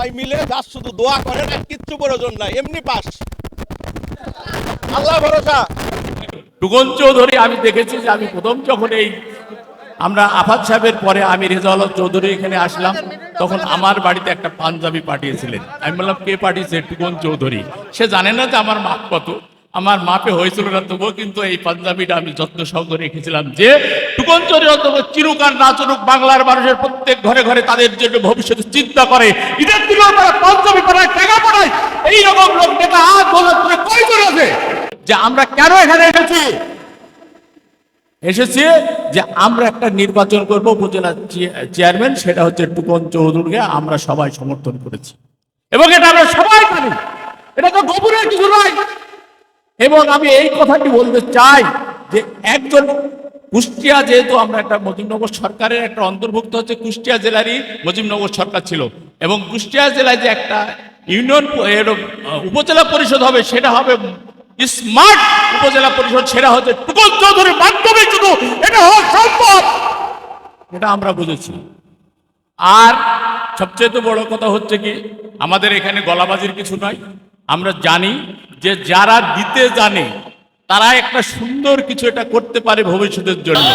সবাই মিলে যা শুধু দোয়া করেন, আর কিচ্ছু প্রয়োজন নাই, এমনি পাস, আল্লাহ ভরসা। টুকন চৌধুরী আমি দেখেছি যে আমি প্রথম যখন এই আমরা আফাদ সাহেবের পরে আমি রেজাউল চৌধুরী এখানে আসলাম, তখন আমার বাড়িতে একটা পাঞ্জাবি পাঠিয়েছিলেন। আমি বললাম কে পাঠিয়েছে? টুকন চৌধুরী। সে জানে না যে আমার মাপ কত, আমার মাপে হয়েছিল না, তবুও কিন্তু এই পাঞ্জাবিটা আমি যত্ন সহকারে রেখেছিলাম যে টুকন চৌধুরী অন্তত চিরুক আর না চলুক, বাংলার মানুষের প্রত্যেক ঘরে ঘরে তাদের জন্য ভবিষ্যতে চিন্তা করে, ঈদের দিনেও তারা পাঞ্জাবি পাঠায়, টাকা পাঠায়। এইরকম লোক নেতা আজ দৌলতপুরে কয়জন আছে? যে আমরা কেন এখানে এসেছি যে আমরা একটা নির্বাচন করব উপজেলা চেয়ারম্যান, সেটা হচ্ছে টুকন চৌধুরীকে আমরা সবাই সমর্থন করেছি এবং এটা আমরা সবাই জানি, এটা তো গোপনের কিছু নয়। এবং আমি এই কথাটি বলতে চাই যে একজন কুষ্টিয়া, যেহেতু আমরা একটা মুজিবনগর সরকারের একটা অন্তর্ভুক্ত হচ্ছে, কুষ্টিয়া জেলারই মুজিবনগর সরকার ছিল, এবং কুষ্টিয়া জেলায় যে একটা ইউনিয়ন উপজেলা পরিষদ হবে, সেটা হবে স্মার্ট উপজেলা পরিষদ, সেটা হচ্ছে টুকন চৌধুরীর মাধ্যমে শুধু এটা হওয়া সম্ভব, এটা আমরা বুঝেছি। আর সবচেয়ে বড় কথা হচ্ছে কি, আমাদের এখানে গলাবাজির কিছু নয়। আমরা জানি যে যারা দিতে জানে তারা একটা সুন্দর কিছু এটা করতে পারে ভবিষ্যতের জন্য।